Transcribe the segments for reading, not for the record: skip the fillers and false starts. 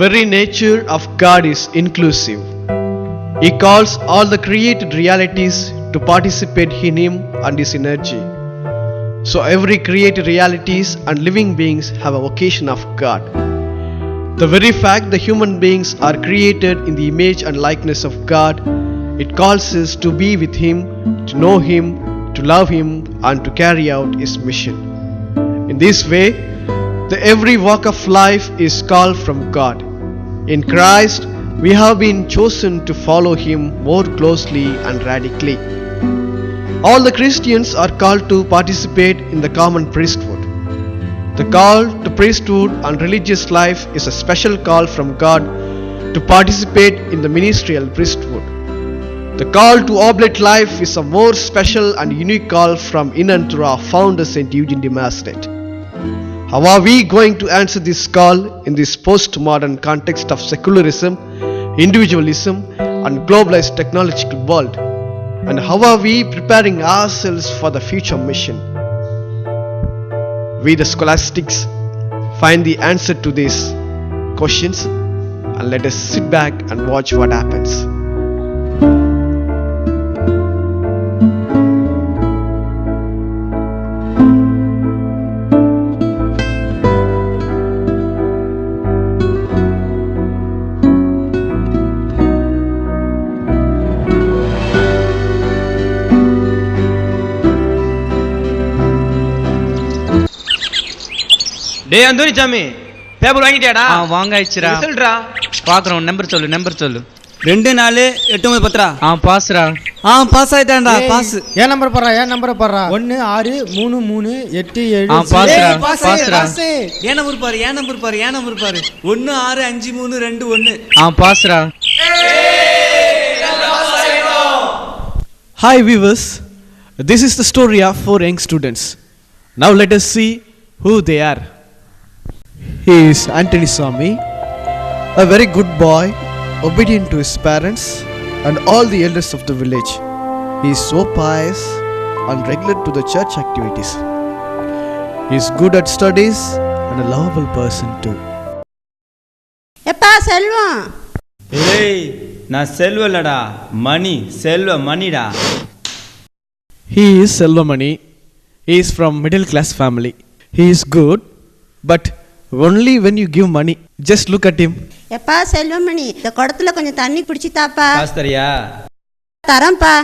very nature of God is inclusive. He calls all the created realities to participate in Him and His energy. So every created realities and living beings have a vocation of God. The very fact that human beings are created in the image and likeness of God, it calls us to be with Him, to know Him, to love Him, and to carry out His mission. In this way, every walk of life is called from God. In Christ, we have been chosen to follow Him more closely and radically. All the Christians are called to participate in the common priesthood. The call to priesthood and religious life is a special call from God to participate in the ministerial priesthood. The call to oblate life is a more special and unique call from in and through our founder St. Eugene de Maisonnette. How are we going to answer this call in this postmodern context of secularism, individualism, and globalized technological world? And how are we preparing ourselves for the future mission? We, the scholastics, find the answer to these questions, and let us sit back and watch what happens. டேய் Anthony சாமி, paper வாங்கிட்டியாடா? வாங்காயிச்சுடா. ரிசல்ட்ரா பாக்குறோம். Number சொல்லு. 2 4 8 9 10. Basra. Pass ஆயிட்டான்டா. Pass. ஏன் number போறா? 1 6 3 3 8 7. Basra. ஏன் number பாரு. 1 6 5 3 2 1. Basra. Hi viewers, this is the story of 4 young students. Now let us see who they are. He is Antony Swami, a very good boy, obedient to his parents and all the elders of the village. He is so pious and regular to the church activities. He is good at studies and a lovable person too. எப்பா செல்வம். ஏய், நான் செல்வம் இல்லடா, மணி. மணிடா. He is Selvamani. He is from middle class family. He is good, but only when you give money. Just look at him. எப்பா செல்வமணி, இந்த குடத்துல கொஞ்சம் தண்ணி பிடிச்சி தாப்பா. காசு தரியா? தரேன்ப்பா.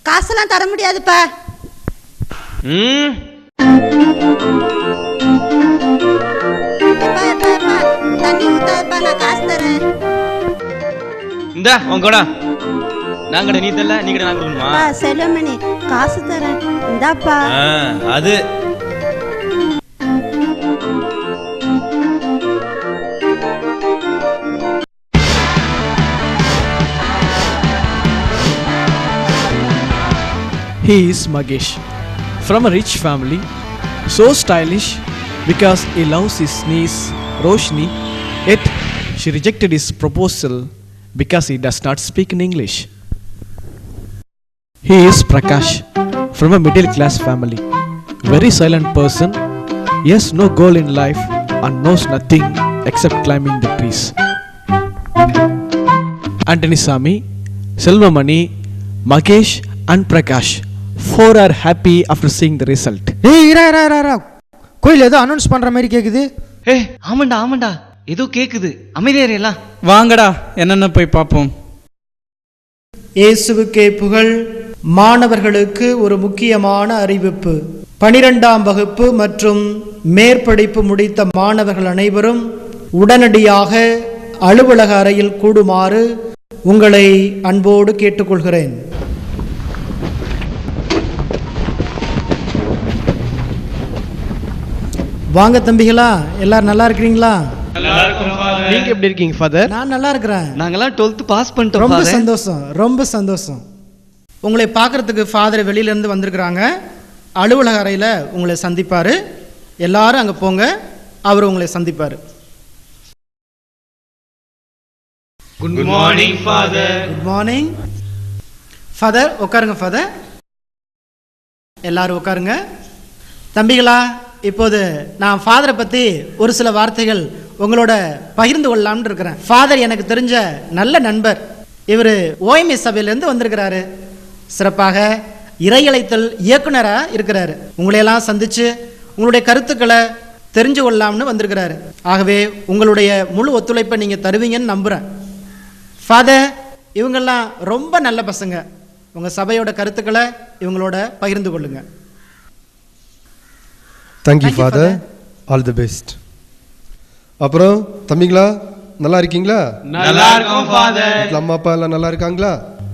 காசெல்லாம் தர முடியாதுப்பா. தண்ணி ஊத்தாதப்பா, நான் காசு தரேன். இந்தா உன் கூட. நான் கடை நீ தரல, நீ கடை நான் கொடுக்கணுமா? செல்வமணி, காசு தரேன். இந்தாப்பா. அது He is Magesh, from a rich family, so stylish because he loves his niece Roshni, yet she rejected his proposal because he does not speak in English. He is Prakash, from a middle class family, very silent person. He has no goal in life and knows nothing except climbing the trees. Antony Swami, Selvamani, Magesh and Prakash, 4 are happy after seeing the result. ஏய் இரா கோயில் ஏதோ announce பண்ற மாதிரி கேக்குது. ஆமாண்டா ஏதோ கேக்குது. அமைதியாரேலாம். வாங்கடா, என்னென்ன போய் பாப்போம். இயேசுவுக்கே புகழ். மாணவர்களுக்கு ஒரு முக்கியமான அறிவிப்பு. 12ஆம் வகுப்பு மற்றும் மேற்படிப்பு முடித்த மாணவர்கள் அனைவரும் உடனடியாக அலுவலக அறையில் கூடுமாறு உங்களை அன்போடு கேட்டுக்கொள்கிறேன். வாங்க தம்பிகளா, எல்லாரும் நல்லா இருக்கிறீங்களா? நீங்க எப்படி இருக்கீங்க ஃபாதர்? நான் நல்லா இருக்கிறேன். நாங்கெல்லாம் 12th பாஸ் பண்ணிட்டோம். ரொம்ப சந்தோஷம். உங்களை பார்க்கறதுக்கு ஃபாதர் வெளியிலேருந்து வந்திருக்கிறாங்க. அலுவலக அறையில் உங்களை சந்திப்பார். எல்லாரும் அங்கே போங்க, அவர் உங்களை சந்திப்பார். Good morning father. Good morning. Father உட்காருங்க ஃபாதர். எல்லாரும் உட்காருங்க. தம்பிகளா, இப்போது நான் ஃபாதரை பற்றி ஒரு சில வார்த்தைகள் உங்களோட பகிர்ந்து கொள்ளலாம்னு இருக்கிறேன். ஃபாதர் எனக்கு தெரிஞ்ச நல்ல நண்பர். இவர் ஓஎம்எஸ் சபையிலேருந்து வந்திருக்கிறாரு. சிறப்பாக இறையழைத்தல் இயக்குனராக இருக்கிறாரு. உங்களையெல்லாம் சந்தித்து உங்களுடைய கருத்துக்களை தெரிஞ்சு கொள்ளலாம்னு வந்திருக்கிறாரு. ஆகவே உங்களுடைய முழு ஒத்துழைப்பை நீங்கள் தருவீங்கன்னு நம்புகிறேன். ஃபாதர், இவங்கெல்லாம் ரொம்ப நல்ல பசங்க. உங்கள் சபையோட கருத்துக்களை இவங்களோட பகிர்ந்து கொள்ளுங்க. Thank you father, all the best. அப்புறம் தம்பிங்களா, நல்லா இருக்கீங்களா? நல்லா இருக்கோம் ஃபாதர். வீட்ல அம்மா அப்பா எல்லாம் நல்லா இருக்காங்களா?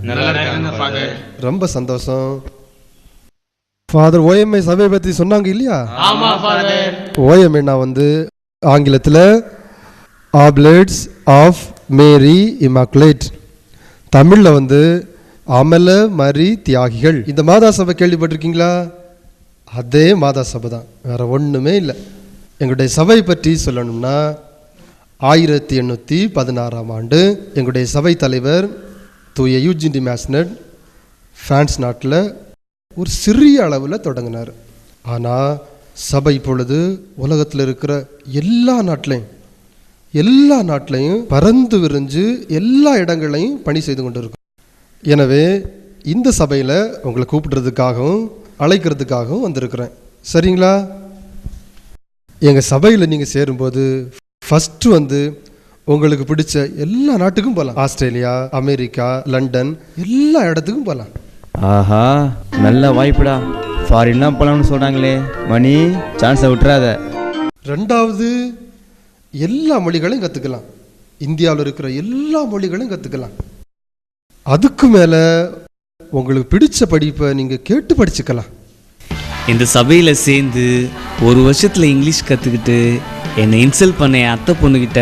நல்லா இருக்காங்க ஃபாதர். ரொம்ப சந்தோஷம். ஃபாதர் ஓஎம்ஐ சபையை பற்றி சொன்னாங்க இல்லையா? ஆமா ஃபாதர். ஓஎம்ஐ வந்து ஆங்கிலத்தில் ஆப்லேட்ஸ் ஆஃப் மேரி இமாக்குலேட், தமிழில் வந்து அமல மரி தியாகிகள். இந்த மாதா சபை கேள்விப்பட்டிருக்கீங்களா? அதே மாதா சபை தான், வேற ஒன்றுமே இல்லை. எங்களுடைய சபை பற்றி சொல்லணும்னா 1816ஆம் ஆண்டு எங்களுடைய சபை தலைவர் தூய யூஜின் டி மேஸ்னட் பிரான்ஸ் நாட்டில் ஒரு சிறிய அளவில் தொடங்கினார். ஆனால் சபை இப்பொழுது உலகத்தில் இருக்கிற எல்லா நாட்டிலையும் பறந்து விரிஞ்சு எல்லா இடங்களையும் பணி செய்து கொண்டு இருக்கும். எனவே இந்த சபையில் உங்களை கூப்பிடுறதுக்காகவும் அழைக்கிறதுக்காகவும் வந்திருக்கிறேன். சரிங்களா? எங்கள் சபையில் நீங்கள் சேரும்போது ஃபஸ்ட்டு வந்து உங்களுக்கு பிடிச்ச எல்லா நாட்டுக்கும் போகலாம். ஆஸ்திரேலியா, அமெரிக்கா, லண்டன், எல்லா இடத்துக்கும் போகலாம். ஆஹா, நல்ல வாய்ப்புடா. ஃபாரின்லாம் போகலாம்னு சொல்கிறாங்களே மணி, சான்ஸை விட்டுறாத. ரெண்டாவது, எல்லா மொழிகளையும் கற்றுக்கலாம். இந்தியாவில் இருக்கிற எல்லா மொழிகளையும் கற்றுக்கலாம். அதுக்கு மேலே உங்களுக்கு பிடிச்ச படிப்பை நீங்கள் கேட்டு படிச்சுக்கலாம். இந்த சபையில் சேர்ந்து ஒரு வருஷத்தில் இங்கிலீஷ் கற்றுக்கிட்டு என்னை இன்சல்ட் பண்ண என் அத்தை பொண்ணுக்கிட்ட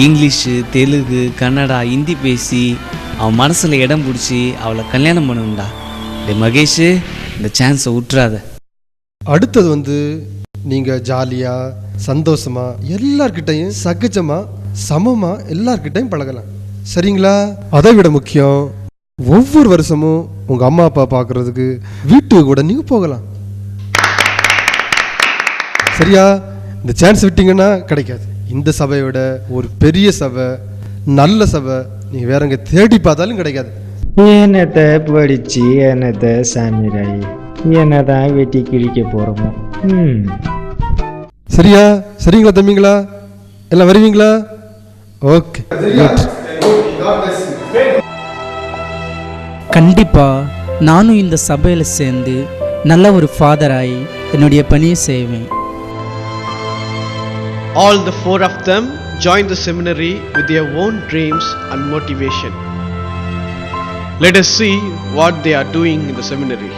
இங்கிலீஷு, தெலுங்கு, கன்னடா, ஹிந்தி பேசி அவன் மனசில் இடம் பிடிச்சி அவளை கல்யாணம் பண்ணணும்டா. டே மகேஷ், இந்த சான்ஸை விட்டுறாத. அடுத்தது வந்து நீங்கள் ஜாலியாக சந்தோஷமாக எல்லார்கிட்டையும் சகஜமாக சமமாக எல்லார்கிட்டையும் பழகலாம். சரிங்களா? அதை விட முக்கியம், ஒவ்வொரு வருஷமும் உங்கள் அம்மா அப்பா பார்க்குறதுக்கு வீட்டுக்கு கூட நீங்கள் போகலாம். சரியா? இந்த சான்ஸ் விட்டீங்கன்னா கிடைக்காது. இந்த சபையோட ஒரு பெரிய சபை, நல்ல சபை நீங்கள் வேற எங்கே தேடி பார்த்தாலும் கிடைக்காது. என்னத்தை படிச்சு என்னத்தை சாமிராய் என்னதான் வெட்டி கிழிக்க போறோமோ. சரியா? சரிங்களா தம்பிங்களா? எல்லாம் வருவீங்களா? ஓகே, கண்டிப்பா நானும் இந்த சபையில் சேர்ந்து நல்ல ஒரு ஃபாதராகி என்னுடைய பணியை செய்வேன். All the four of them joined the seminary with their own dreams and motivation. Let us see what they are doing in the seminary.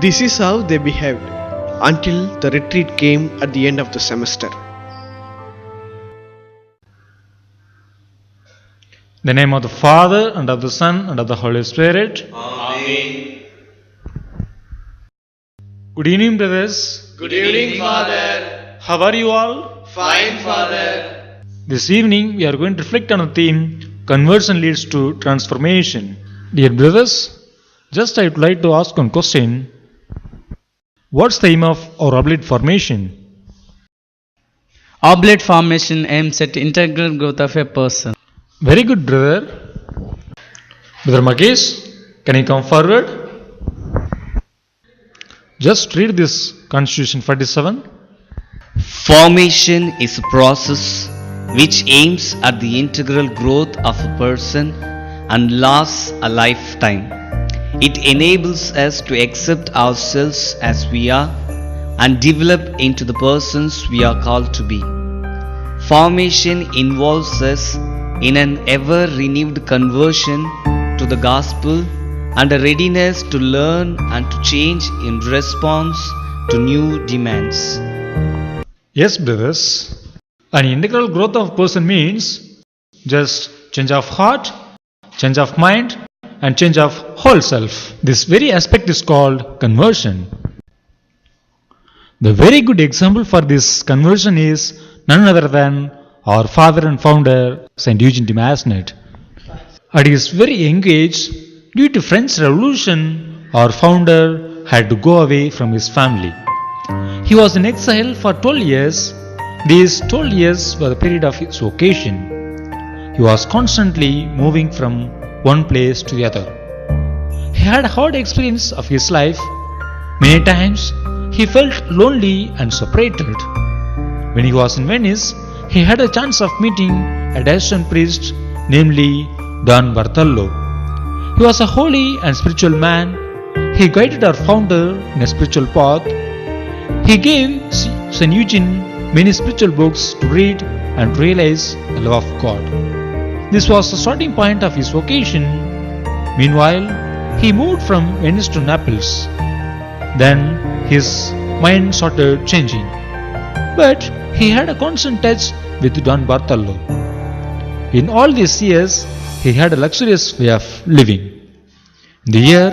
This is how they behaved until the retreat came at the end of the semester. In the name of the Father, and of the Son, and of the Holy Spirit. Amen. Good evening, brothers. Good evening, Father. How are you all? Fine, Father. This evening we are going to reflect on the theme, Conversion leads to transformation. Dear brothers, just I would like to ask one question. What's the aim of our oblate formation? Oblate formation aims at integral growth of a person. Very good, brother. Brother Makesh, can you come forward? Just read this Constitution 47. Formation is a process which aims at the integral growth of a person and lasts a lifetime. It enables us to accept ourselves as we are and develop into the persons we are called to be. Formation involves us in an ever renewed conversion to the gospel and a readiness to learn and to change in response to new demands. Yes, brothers. An integral growth of person means just change of heart, change of mind, and change of whole self. This very aspect is called conversion. The very good example for this conversion is none other than our father and founder, St. Eugene de Maisonneuve. At his very young age, due to French Revolution, our founder had to go away from his family. He was in exile for 12 years. These 12 years were the period of his vocation. He was constantly moving from one place to the other. He had a hard experience of his life. Many times he felt lonely and separated. When he was in Venice, he had a chance of meeting a Dacian priest, namely Don Bartolo. He was a holy and spiritual man. He guided our founder in a spiritual path. He gave St. Eugene many spiritual books to read and realize the love of God. This was the starting point of his vocation. Meanwhile, he moved from Venice to Naples. Then his mind started changing. But he had a constant touch with Don Bartolo. In all these years, he had a luxurious way of living. In the year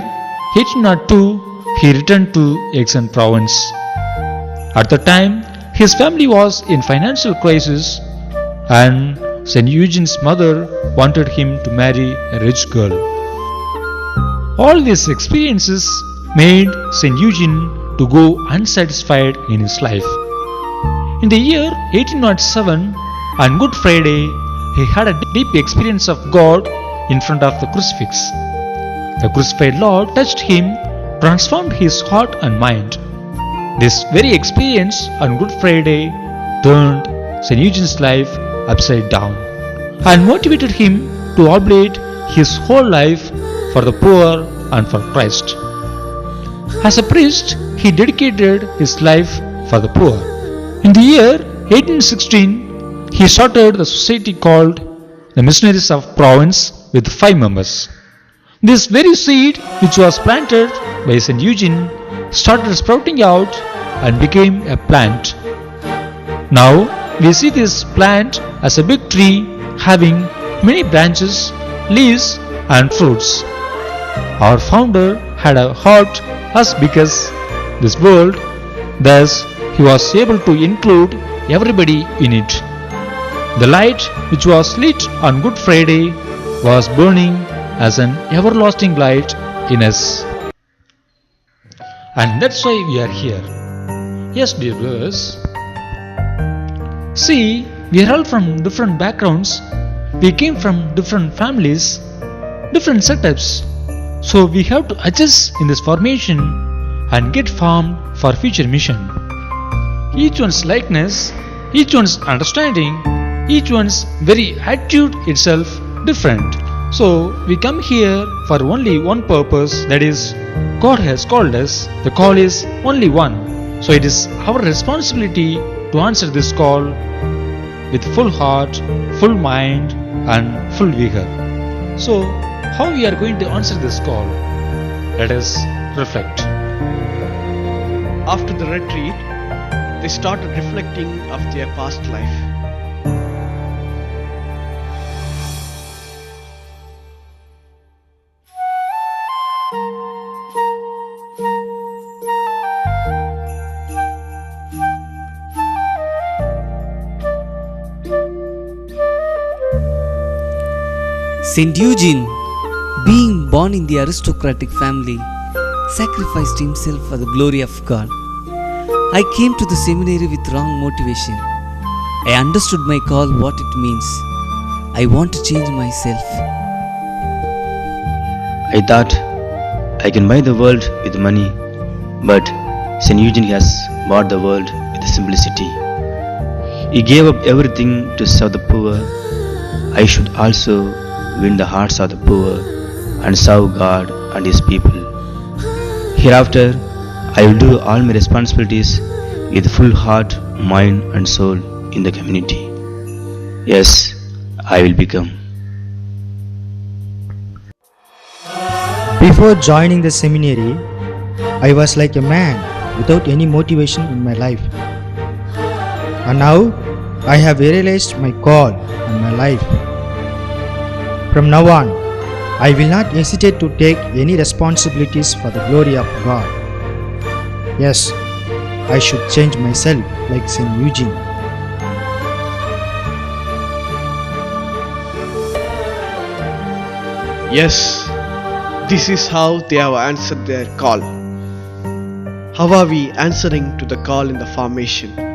1802, he returned to Aix-en province. At the time, his family was in financial crisis and St. Eugene's mother wanted him to marry a rich girl. All these experiences made St. Eugene to go unsatisfied in his life. In the year 1807, on Good Friday, he had a deep experience of God in front of the crucifix. The crucified Lord touched him, transformed his heart and mind. This very experience on Good Friday turned St. Eugene's life upside down and motivated him to oblate his whole life for the poor and for Christ. As a priest, he dedicated his life for the poor. In the year 1816, he started the society called the Missionaries of Provence with 5 members. This very seed, which was planted by St. Eugene, started sprouting out and became a plant. Now we see this plant as a big tree having many branches, leaves and fruits. Our founder had a heart as big as this world, thus he was able to include everybody in it. The light which was lit on Good Friday was burning as an everlasting light in us. And that's why we are here. Yes, dear viewers. See, we are all from different backgrounds. We came from different families, different setups. So we have to adjust in this formation and get formed for future mission. Each one's likeness, each one's understanding, each one's very attitude itself different. So we come here for only one purpose, that is, God has called us. The call is only one. So it is our responsibility to answer this call with full heart, full mind and full vigor. So how we are going to answer this call? Let us reflect. After the retreat, they started reflecting of their past life. St. Eugene, being born in the aristocratic family, sacrificed himself for the glory of God. I came to the seminary with wrong motivation. I understood my call, what it means. I want to change myself. I thought I can buy the world with money, but St. Eugene has bought the world with simplicity. He gave up everything to serve the poor. I should also win the hearts of the poor and serve God and His people. Hereafter, I will do all my responsibilities with full heart, mind and soul in the community. Yes, I will become. Before joining the seminary, I was like a man without any motivation in my life. And now, I have realized my call and my life. From now on, I will not hesitate to take any responsibilities for the glory of God. Yes, I should change myself like St. Eugene. Yes, this is how they have answered their call. How are we answering to the call in the formation?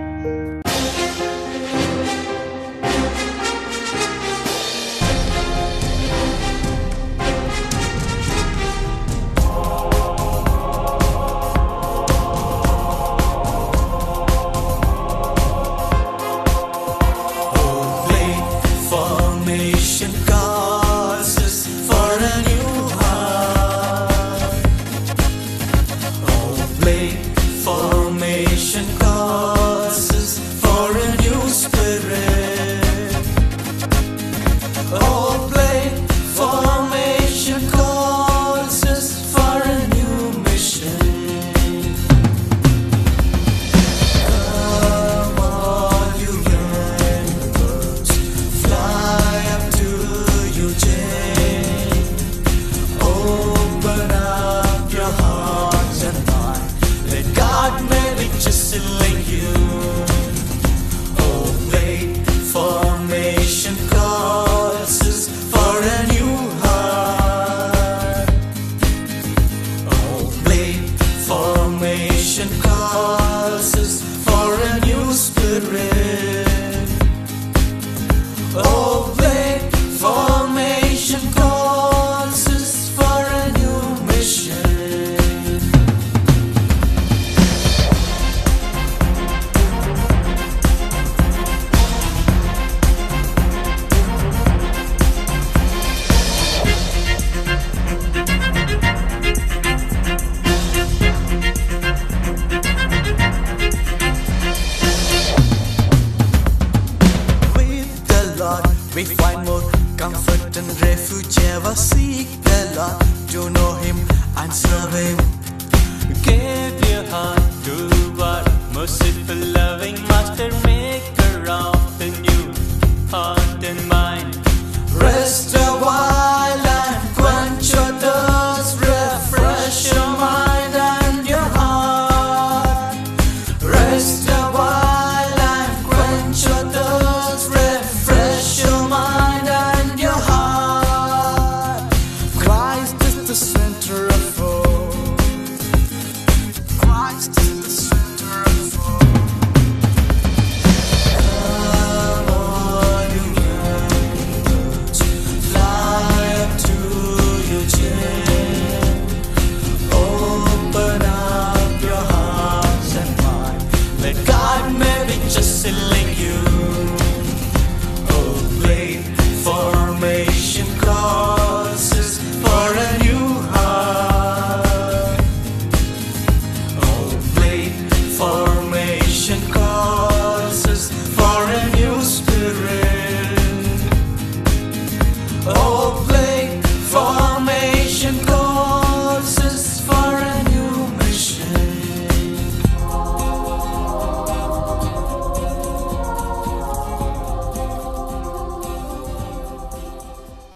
We find more comfort and refuge ever seek the Lord to know Him and serve Him.